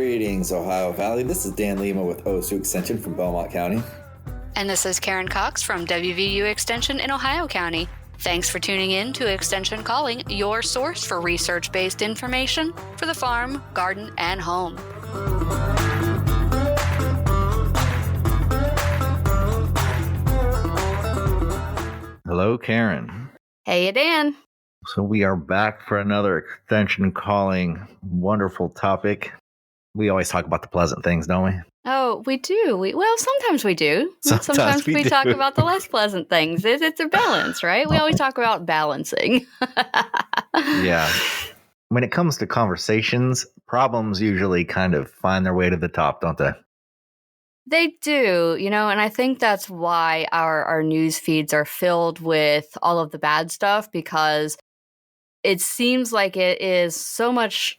Greetings, Ohio Valley. This is Dan Lima with OSU Extension from Belmont County. And this is Karen Cox from WVU Extension in Ohio County. Thanks for tuning in to Extension Calling, your source for research-based information for the farm, garden, and home. Hello, Karen. Hey, Dan. So we are back for another Extension Calling wonderful topic. We always talk about the pleasant things, don't we? Oh, we do. Well, sometimes we do. Sometimes we talk do. about the less pleasant things. It's a balance, right? We always talk about balancing. Yeah. When it comes to conversations, problems usually kind of find their way to the top, don't they? They do, and I think that's why our news feeds are filled with all of the bad stuff, because it seems like it is so much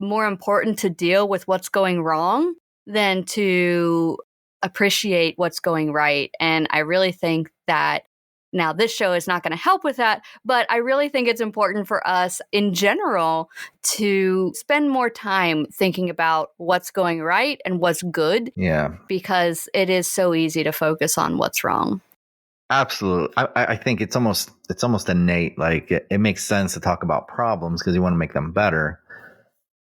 more important to deal with what's going wrong than to appreciate what's going right. And I really think that now this show is not going to help with that, but I really think it's important for us in general to spend more time thinking about what's going right and what's good. Yeah. Because it is so easy to focus on what's wrong. Absolutely. I think it's almost innate. Like it makes sense to talk about problems because you want to make them better.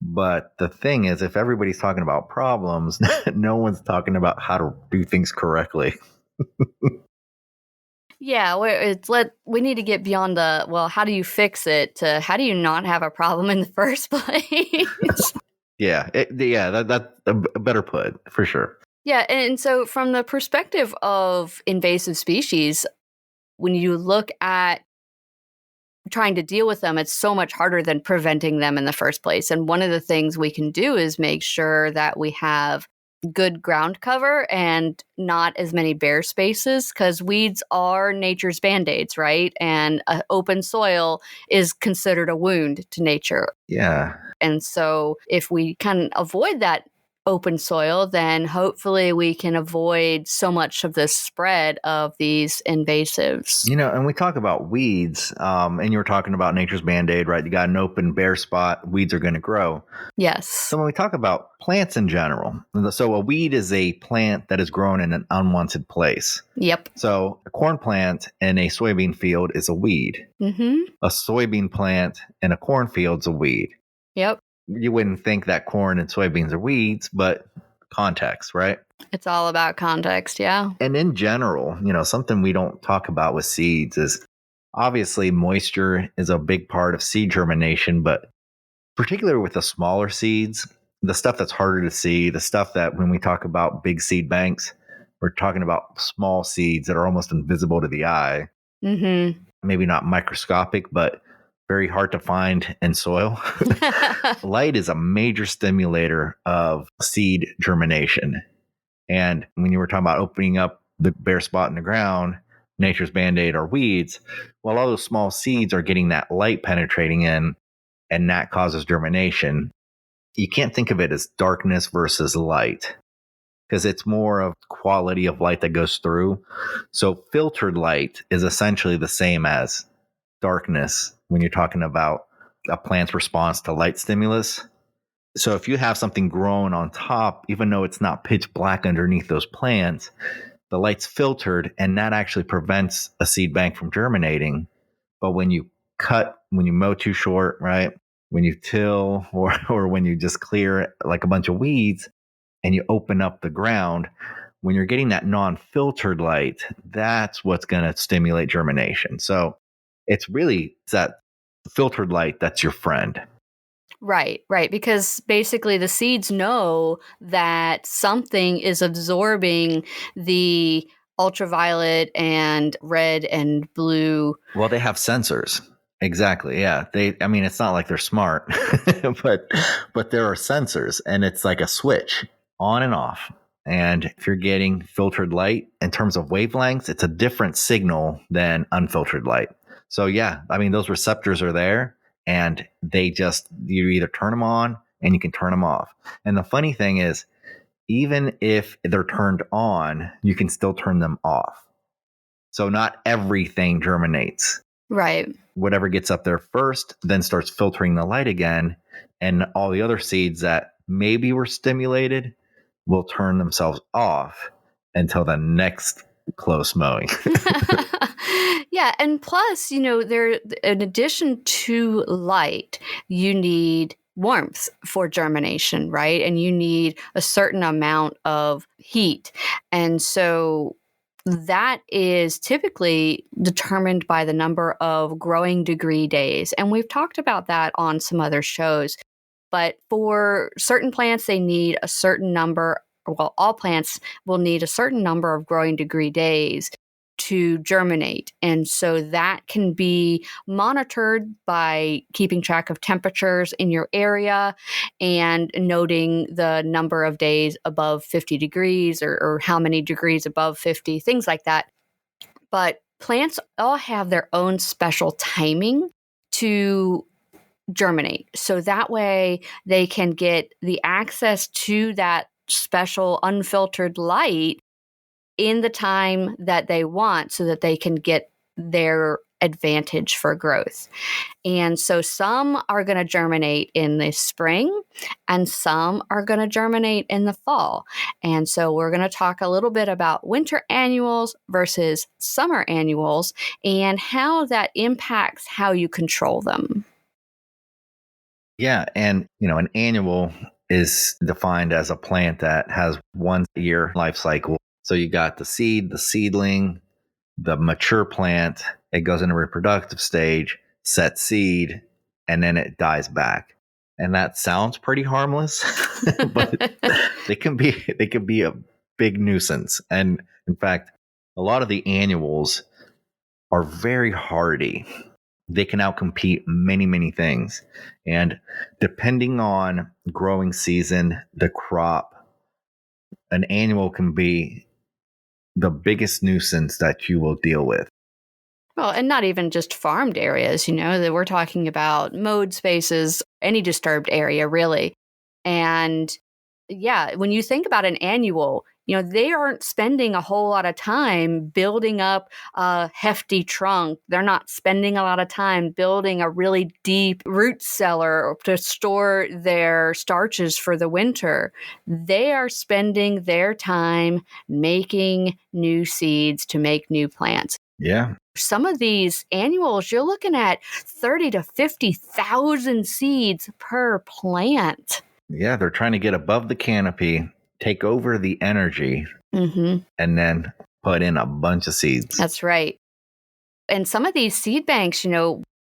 But the thing is, if everybody's talking about problems, no one's talking about how to do things correctly. Yeah, we need to get beyond the, well, how do you fix it, to how do you not have a problem in the first place? Yeah, that's a better put, for sure. Yeah, and so from the perspective of invasive species, when you look at trying to deal with them, it's so much harder than preventing them in the first place. And one of the things we can do is make sure that we have good ground cover and not as many bare spaces, because weeds are nature's band-aids, right? And open soil is considered a wound to nature. Yeah. And so if we can avoid that open soil, then hopefully we can avoid so much of the spread of these invasives. And we talk about weeds, and you were talking about nature's band-aid, right? You got an open bare spot, weeds are going to grow. Yes. So when we talk about plants in general, so a weed is a plant that is grown in an unwanted place. Yep. So a corn plant in a soybean field is a weed. Mm-hmm. A soybean plant in a cornfield is a weed. Yep. You wouldn't think that corn and soybeans are weeds, but context, right? It's all about context, yeah. And in general, something we don't talk about with seeds is obviously moisture is a big part of seed germination, but particularly with the smaller seeds, the stuff that's harder to see, the stuff that when we talk about big seed banks, we're talking about small seeds that are almost invisible to the eye. Mm-hmm. Maybe not microscopic, but very hard to find in soil. Light is a major stimulator of seed germination. And when you were talking about opening up the bare spot in the ground, nature's band-aid or weeds, well, all those small seeds are getting that light penetrating in, and that causes germination. You can't think of it as darkness versus light, because it's more of quality of light that goes through. So filtered light is essentially the same as darkness when you're talking about a plant's response to light stimulus. So if you have something growing on top, even though it's not pitch black underneath those plants, the light's filtered, and that actually prevents a seed bank from germinating. But when you mow too short, right? When you till or when you just clear like a bunch of weeds and you open up the ground, when you're getting that non-filtered light, that's what's going to stimulate germination. So it's that filtered light that's your friend. Right. Because basically the seeds know that something is absorbing the ultraviolet and red and blue. Well, they have sensors. Exactly. Yeah. It's not like they're smart, but there are sensors, and it's like a switch on and off. And if you're getting filtered light in terms of wavelengths, it's a different signal than unfiltered light. So yeah, those receptors are there, and you either turn them on and you can turn them off. And the funny thing is, even if they're turned on, you can still turn them off. So not everything germinates. Right. Whatever gets up there first then starts filtering the light again, and all the other seeds that maybe were stimulated will turn themselves off until the next close mowing. Yeah, and plus, there in addition to light, you need warmth for germination, right? And you need a certain amount of heat. And so that is typically determined by the number of growing degree days. And we've talked about that on some other shows. But for certain plants, they need a certain number. Well, all plants will need a certain number of growing degree days to germinate. And so that can be monitored by keeping track of temperatures in your area and noting the number of days above 50 degrees or how many degrees above 50, things like that. But plants all have their own special timing to germinate. So that way they can get the access to that special unfiltered light in the time that they want so that they can get their advantage for growth. And so some are going to germinate in the spring and some are going to germinate in the fall. And so we're going to talk a little bit about winter annuals versus summer annuals and how that impacts how you control them. Yeah. And, an annual is defined as a plant that has 1 year life cycle. So you got the seed, the seedling, the mature plant. It goes into reproductive stage, sets seed, and then it dies back. And that sounds pretty harmless, but they can be a big nuisance. And in fact, a lot of the annuals are very hardy. They can outcompete many, many things. And depending on growing season, the crop, an annual can be the biggest nuisance that you will deal with. Well, and not even just farmed areas, that we're talking about mowed spaces, any disturbed area, really. And yeah, when you think about an annual, they aren't spending a whole lot of time building up a hefty trunk. They're not spending a lot of time building a really deep root cellar to store their starches for the winter. They are spending their time making new seeds to make new plants. Yeah. Some of these annuals, you're looking at 30 to 50,000 seeds per plant. Yeah, they're trying to get above the canopy, take over the energy, and then put in a bunch of seeds. That's right. And some of these seed banks,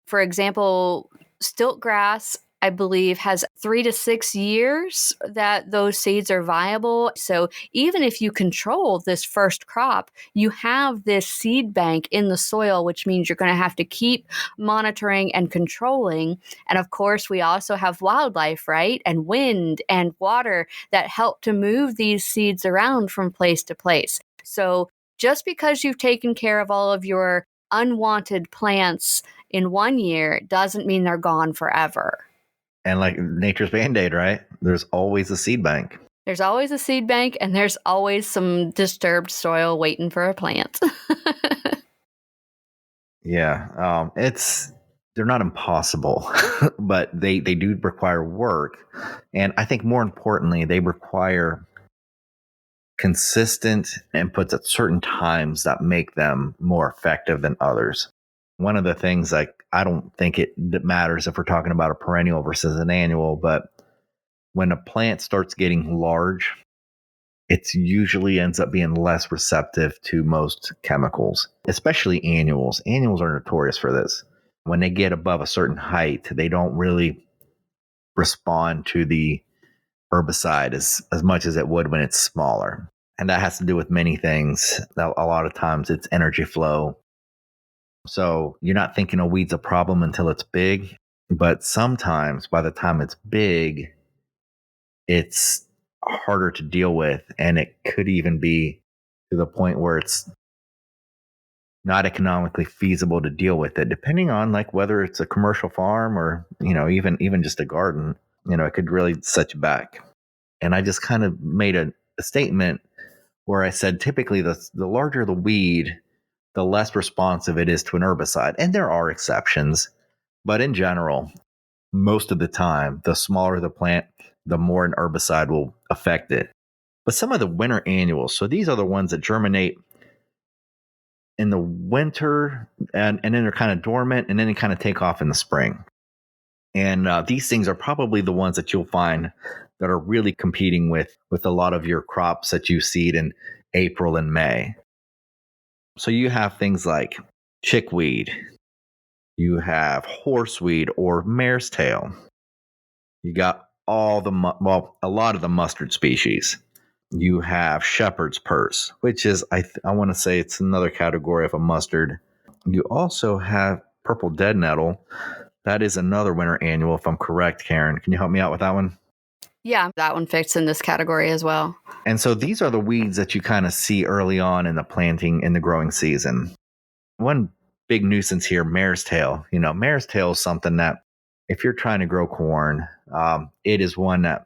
for example, stilt grass, I believe, has 3 to 6 years that those seeds are viable. So even if you control this first crop, you have this seed bank in the soil, which means you're going to have to keep monitoring and controlling. And of course, we also have wildlife, right? And wind and water that help to move these seeds around from place to place. So just because you've taken care of all of your unwanted plants in 1 year doesn't mean they're gone forever. And like nature's Band-Aid, right? There's always a seed bank. There's always a seed bank, and there's always some disturbed soil waiting for a plant. Yeah. They're not impossible, but they do require work. And I think more importantly, they require consistent inputs at certain times that make them more effective than others. One of the things, I don't think it matters if we're talking about a perennial versus an annual, but when a plant starts getting large, it usually ends up being less receptive to most chemicals, especially annuals. Annuals are notorious for this. When they get above a certain height, they don't really respond to the herbicide as much as it would when it's smaller. And that has to do with many things. A lot of times it's energy flow. So you're not thinking a weed's a problem until it's big. But sometimes by the time it's big, it's harder to deal with. And it could even be to the point where it's not economically feasible to deal with it, depending on whether it's a commercial farm or, even just a garden, it could really set you back. And I just kind of made a statement where I said, typically the larger the weed, the less responsive it is to an herbicide. And there are exceptions, but in general, most of the time, the smaller the plant, the more an herbicide will affect it. But some of the winter annuals, so these are the ones that germinate in the winter and then they're kind of dormant and then they kind of take off in the spring. And these things are probably the ones that you'll find that are really competing with a lot of your crops that you seed in April and May. So you have things like chickweed, you have horseweed or mare's tail. You got a lot of the mustard species. You have shepherd's purse, which is, I want to say it's another category of a mustard. You also have purple dead nettle. That is another winter annual, if I'm correct, Karen. Can you help me out with that one? Yeah, that one fits in this category as well. And so these are the weeds that you kind of see early on in the planting, in the growing season. One big nuisance here, mare's tail. Mare's tail is something that if you're trying to grow corn, it is one that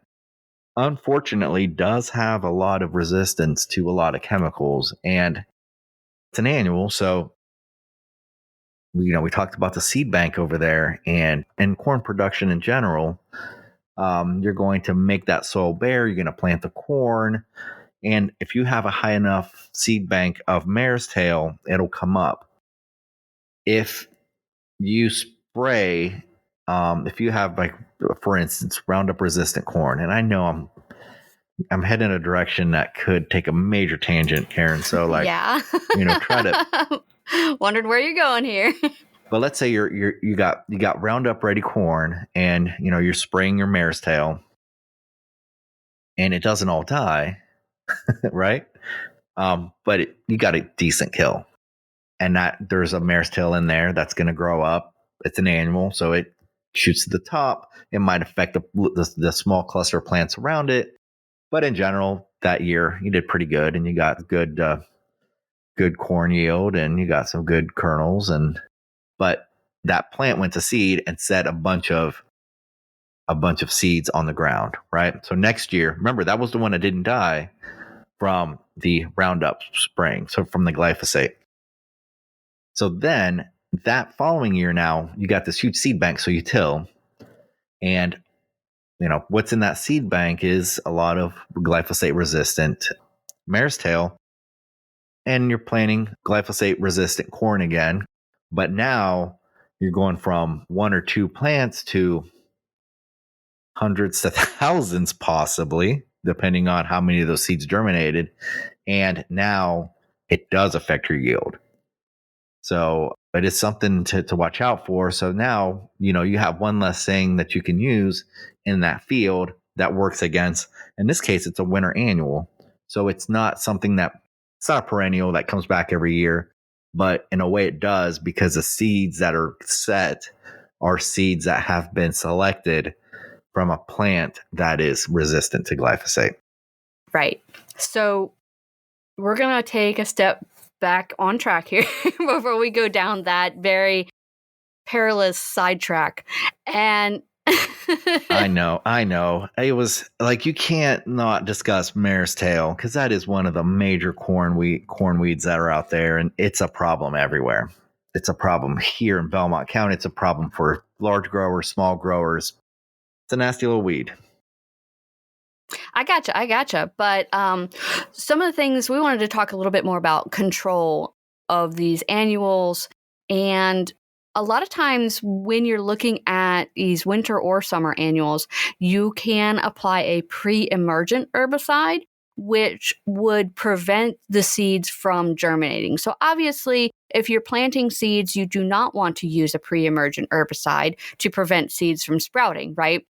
unfortunately does have a lot of resistance to a lot of chemicals, and it's an annual. So, we talked about the seed bank over there, and corn production in general. You're going to make that soil bare. You're going to plant the corn, and if you have a high enough seed bank of mare's tail, it'll come up. If you spray, if you have, like, for instance, Roundup resistant corn, and I know I'm heading in a direction that could take a major tangent, Karen. So, yeah, try to wondered where you're going here. But let's say you got Roundup ready corn, and you're spraying your mare's tail, and it doesn't all die, right? But you got a decent kill, and that there's a mare's tail in there that's going to grow up. It's an annual, so it shoots to the top. It might affect the small cluster of plants around it, but in general, that year you did pretty good, and you got good corn yield, and you got some good kernels, but that plant went to seed and set a bunch of seeds on the ground, right? So next year, remember, that was the one that didn't die from the Roundup spraying, so from the glyphosate. So then that following year, now you got this huge seed bank, so you till, and what's in that seed bank is a lot of glyphosate resistant mare's tail, and you're planting glyphosate resistant corn again, but now you're going from one or two plants to hundreds to thousands, possibly, depending on how many of those seeds germinated. And now it does affect your yield. So it is something to watch out for. So now, you have one less thing that you can use in that field that works against. In this case, it's a winter annual. So it's not a perennial that comes back every year. But in a way it does, because the seeds that are set are seeds that have been selected from a plant that is resistant to glyphosate. Right. So we're going to take a step back on track here before we go down that very perilous sidetrack. And I know. It was like, you can't not discuss mare's tail, because that is one of the major corn weeds that are out there, and it's a problem everywhere. It's a problem here in Belmont County. It's a problem for large growers, small growers. It's a nasty little weed. I gotcha. But some of the things we wanted to talk a little bit more about control of these annuals. And a lot of times when you're looking at these winter or summer annuals, you can apply a pre-emergent herbicide, which would prevent the seeds from germinating. So obviously, if you're planting seeds, you do not want to use a pre-emergent herbicide to prevent seeds from sprouting, right?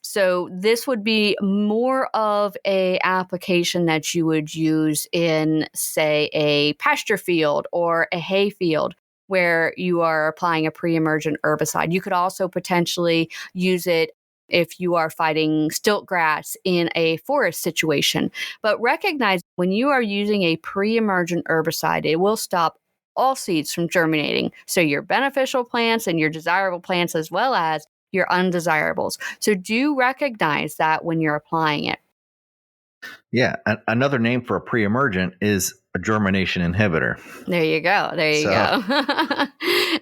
So this would be more of a application that you would use in, say, a pasture field or a hay field, where you are applying a pre-emergent herbicide. You could also potentially use it if you are fighting stiltgrass in a forest situation. But recognize, when you are using a pre-emergent herbicide, it will stop all seeds from germinating. So your beneficial plants and your desirable plants, as well as your undesirables. So do recognize that when you're applying it. Yeah. Another name for a pre-emergent is a germination inhibitor. There you go.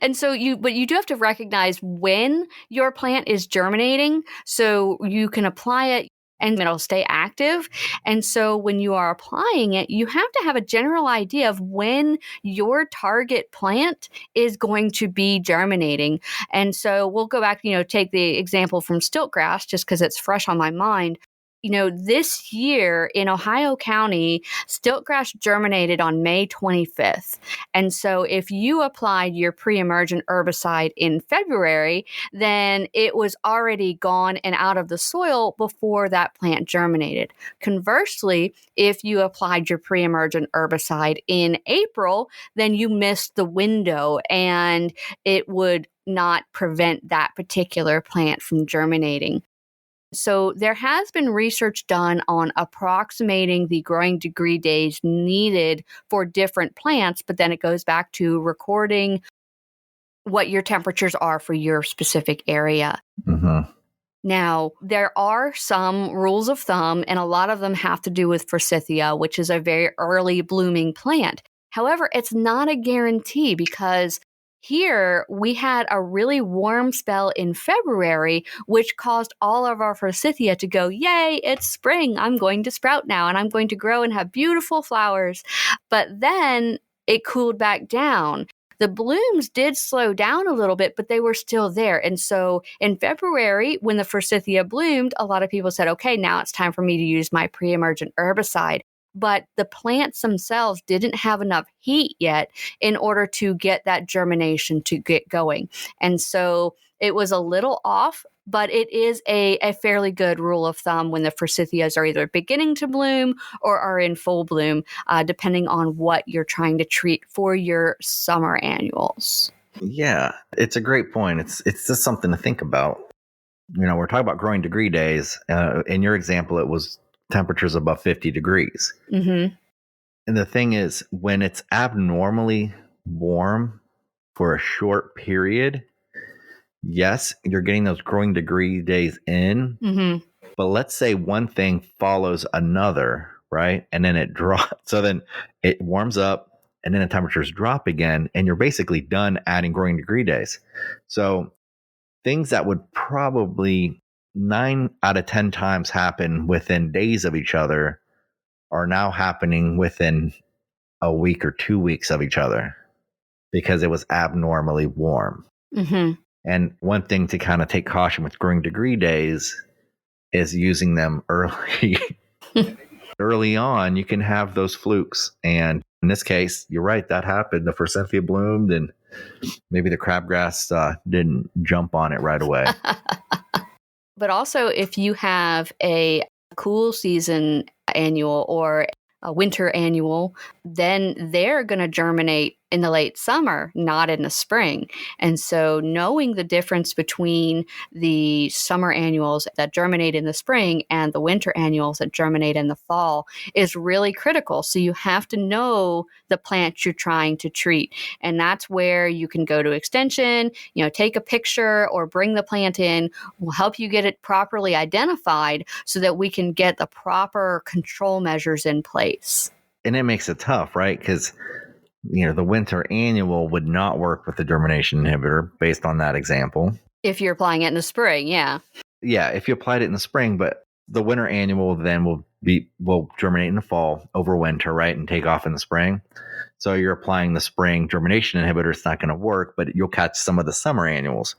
And so you do have to recognize when your plant is germinating, so you can apply it and it'll stay active. And so when you are applying it, you have to have a general idea of when your target plant is going to be germinating. And so we'll go back, take the example from stiltgrass just because it's fresh on my mind. This year in Ohio County, stiltgrass germinated on May 25th. And so if you applied your pre-emergent herbicide in February, then it was already gone and out of the soil before that plant germinated. Conversely, if you applied your pre-emergent herbicide in April, then you missed the window and it would not prevent that particular plant from germinating. So there has been research done on approximating the growing degree days needed for different plants, but then it goes back to recording what your temperatures are for your specific area. Mm-hmm. Now, there are some rules of thumb, and a lot of them have to do with forsythia, which is a very early blooming plant. However, it's not a guarantee because here we had a really warm spell in February, which caused all of our forsythia to go, yay, it's spring. I'm going to sprout now and I'm going to grow and have beautiful flowers. But then it cooled back down. The blooms did slow down a little bit, but they were still there. And so in February, when the forsythia bloomed, a lot of people said, okay, now it's time for me to use my pre-emergent herbicide. But the plants themselves didn't have enough heat yet in order to get that germination to get going. And so it was a little off, but it is a fairly good rule of thumb when the forsythias are either beginning to bloom or are in full bloom, depending on what you're trying to treat for your summer annuals. Yeah, it's a great point. It's just something to think about. We're talking about growing degree days. In your example, it was temperatures above 50 degrees. Mm-hmm. And the thing is, when it's abnormally warm for a short period, yes, you're getting those growing degree days in. Mm-hmm. But let's say one thing follows another, right? And then it drops. So then it warms up and then the temperatures drop again. And you're basically done adding growing degree days. So things that would probably 9 out of 10 times happen within days of each other are now happening within a week or 2 weeks of each other because it was abnormally warm. Mm-hmm. And one thing to kind of take caution with growing degree days is using them early. Early on, you can have those flukes. And in this case, you're right, that happened. The forsythia bloomed and maybe the crabgrass didn't jump on it right away. But also, if you have a cool season annual or a winter annual, then they're going to germinate in the late summer, not in the spring. And so knowing the difference between the summer annuals that germinate in the spring and the winter annuals that germinate in the fall is really critical. So you have to know the plant you're trying to treat. And that's where you can go to extension, take a picture or bring the plant in. We'll help you get it properly identified so that we can get the proper control measures in place. And it makes it tough, right? Because the winter annual would not work with the germination inhibitor based on that example. If you're applying it in the spring, yeah. Yeah, if you applied it in the spring, but the winter annual then will germinate in the fall over winter, right? And take off in the spring. So you're applying the spring germination inhibitor, it's not going to work, but you'll catch some of the summer annuals.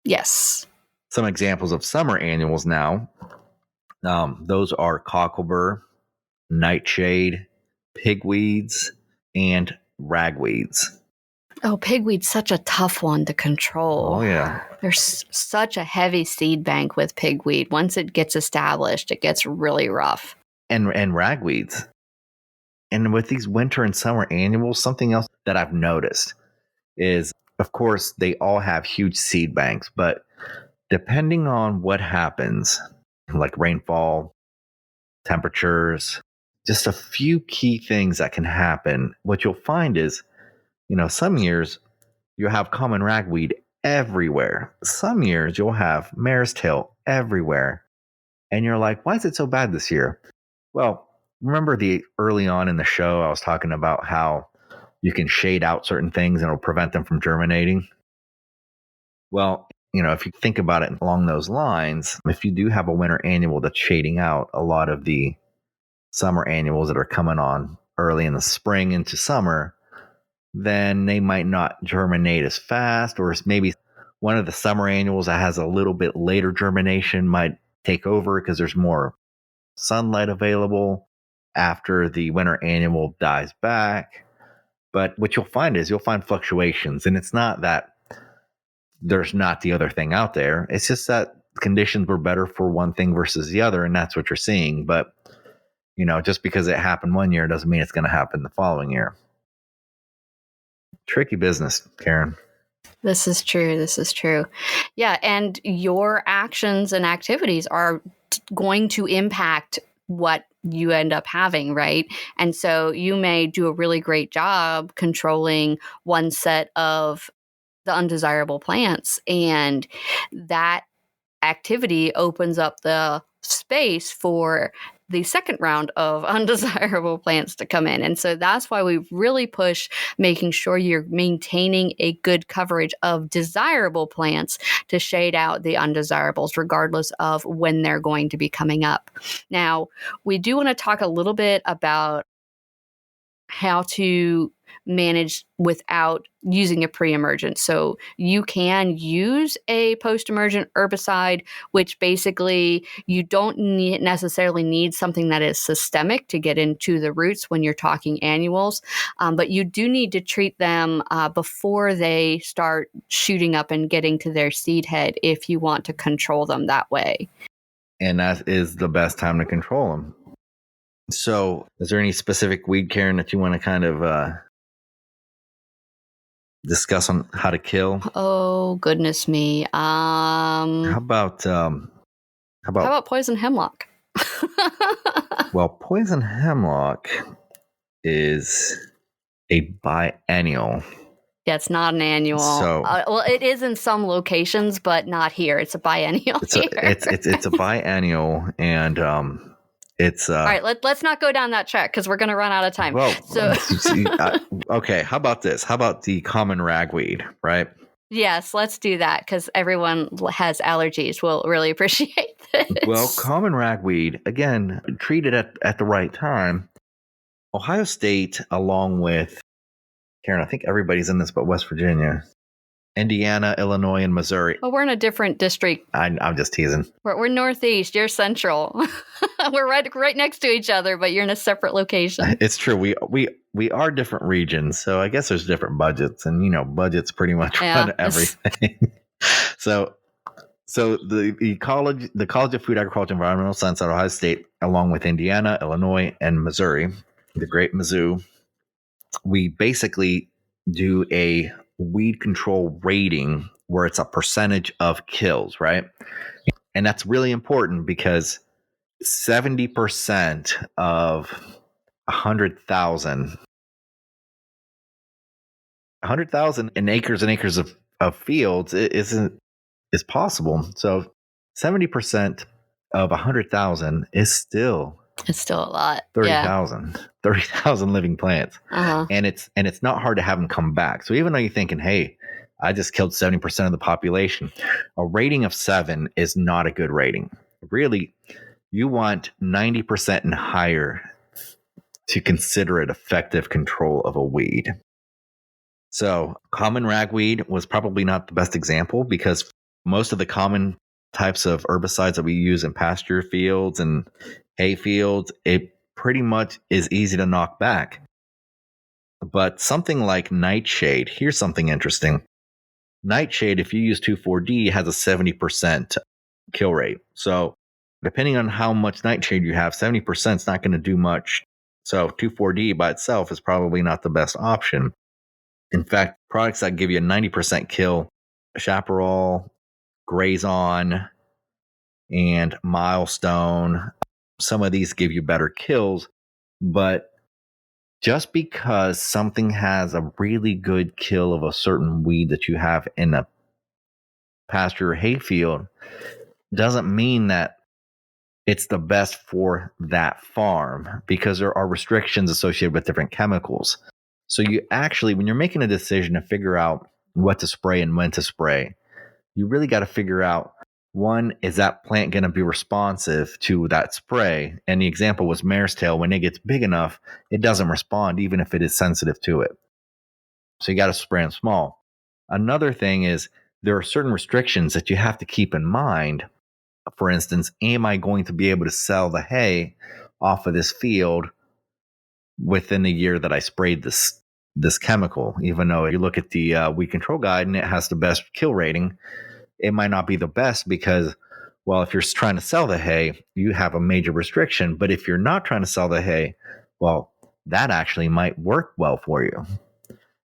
Yes. Some examples of summer annuals now, those are cocklebur, nightshade, pigweeds, and ragweeds. Oh, pigweed's such a tough one to control. Oh, yeah. There's such a heavy seed bank with pigweed. Once it gets established, it gets really rough. And ragweeds. And with these winter and summer annuals, something else that I've noticed is, of course, they all have huge seed banks, but depending on what happens, like rainfall, temperatures, just a few key things that can happen. What you'll find is, some years you'll have common ragweed everywhere. Some years you'll have mare's tail everywhere. And you're like, why is it so bad this year? Well, remember early on in the show, I was talking about how you can shade out certain things and it'll prevent them from germinating. Well, if you think about it along those lines, if you do have a winter annual that's shading out a lot of the summer annuals that are coming on early in the spring into summer, then they might not germinate as fast, or maybe one of the summer annuals that has a little bit later germination might take over because there's more sunlight available after the winter annual dies back. But what you'll find fluctuations, and it's not that there's not the other thing out there. It's just that conditions were better for one thing versus the other, and that's what you're seeing. But just because it happened one year doesn't mean it's going to happen the following year. Tricky business, Karen. This is true. Yeah, and your actions and activities are going to impact what you end up having, right? And so you may do a really great job controlling one set of the undesirable plants, and that activity opens up the space for the second round of undesirable plants to come in. And so that's why we really push making sure you're maintaining a good coverage of desirable plants to shade out the undesirables, regardless of when they're going to be coming up. Now, we do want to talk a little bit about how to manage without using a pre-emergent. So you can use a post-emergent herbicide, which basically you don't necessarily need something that is systemic to get into the roots when you're talking annuals, but you do need to treat them before they start shooting up and getting to their seed head if you want to control them that way. And that is the best time to control them. So is there any specific weed, Karen, that you want to kind of discuss on how to kill? Oh, goodness me. How about poison hemlock? Well, poison hemlock is a biennial. Yeah, it's not an annual. So, well, it is in some locations, but not here. It's a biennial. It's a biennial, and it's all right. Let's not go down that track because we're going to run out of time. Well, so okay. How about this? How about the common ragweed? Right. Yes, let's do that because everyone has allergies. We'll really appreciate this. Well, common ragweed, again, treated at the right time. Ohio State, along with, Karen, I think everybody's in this but West Virginia, Indiana, Illinois, and Missouri. Well, we're in a different district. I'm just teasing. We're Northeast. You're Central. We're right next to each other, but you're in a separate location. It's true. We are different regions, so I guess there's different budgets, and budgets pretty much run everything. So the College of Food, Agriculture, and Environmental Science at Ohio State, along with Indiana, Illinois, and Missouri, the Great Mizzou, we basically do a weed control rating where it's a percentage of kills, right? And that's really important because 70% of 100,000 in acres and acres of fields is possible. So 70% of 100,000 is still It's still a lot. 30,000 living plants. Uh-huh. And it's not hard to have them come back. So even though you're thinking, hey, I just killed 70% of the population, a rating of 7 is not a good rating. Really, you want 90% and higher to consider it effective control of a weed. So common ragweed was probably not the best example because most of the common types of herbicides that we use in pasture fields and hay fields, it pretty much is easy to knock back. But something like nightshade, here's something interesting. Nightshade, if you use 2,4-D, has a 70% kill rate. So depending on how much nightshade you have, 70% is not going to do much. So 2,4-D by itself is probably not the best option. In fact, products that give you a 90% kill, Chaparral, Grazon, and Milestone, some of these give you better kills, but just because something has a really good kill of a certain weed that you have in a pasture or hayfield doesn't mean that it's the best for that farm, because there are restrictions associated with different chemicals. So you actually, when you're making a decision to figure out what to spray and when to spray, you really got to figure out, one, is that plant going to be responsive to that spray? And the example was mare's tail. When it gets big enough, it doesn't respond, even if it is sensitive to it. So you got to spray them small. Another thing is there are certain restrictions that you have to keep in mind. For instance, am I going to be able to sell the hay off of this field within the year that I sprayed this chemical? Even though you look at the weed control guide and it has the best kill rating, it might not be the best because, well, if you're trying to sell the hay, you have a major restriction. But if you're not trying to sell the hay, well, that actually might work well for you.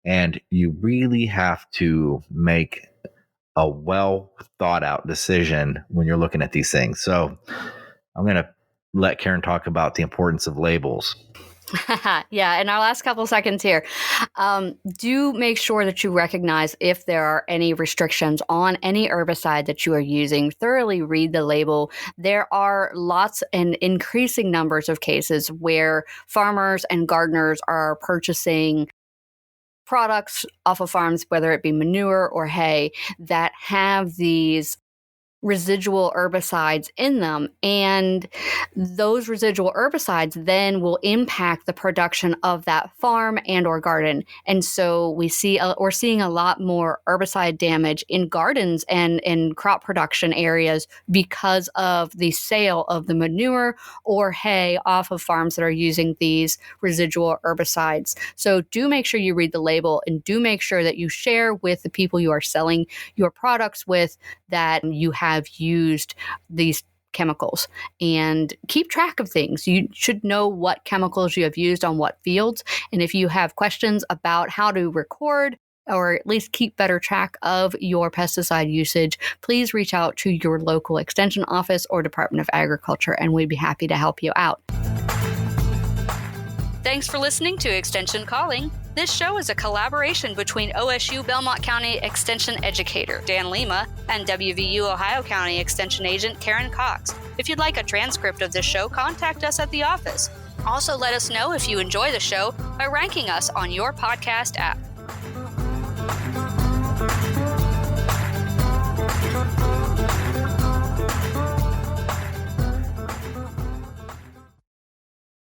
And you really have to make a well thought out decision when you're looking at these things. So I'm going to let Karen talk about the importance of labels. Yeah, in our last couple of seconds here, do make sure that you recognize if there are any restrictions on any herbicide that you are using. Thoroughly read the label. There are lots and increasing numbers of cases where farmers and gardeners are purchasing products off of farms, whether it be manure or hay, that have these residual herbicides in them, and those residual herbicides then will impact the production of that farm and or garden. And so we're seeing a lot more herbicide damage in gardens and in crop production areas because of the sale of the manure or hay off of farms that are using these residual herbicides. So do make sure you read the label, and do make sure that you share with the people you are selling your products with that you have used these chemicals, and keep track of things. You should know what chemicals you have used on what fields. And if you have questions about how to record or at least keep better track of your pesticide usage, please reach out to your local extension office or Department of Agriculture, and we'd be happy to help you out. Thanks for listening to Extension Calling. This show is a collaboration between OSU Belmont County Extension Educator Dan Lima and WVU Ohio County Extension Agent Karen Cox. If you'd like a transcript of this show, contact us at the office. Also, let us know if you enjoy the show by ranking us on your podcast app.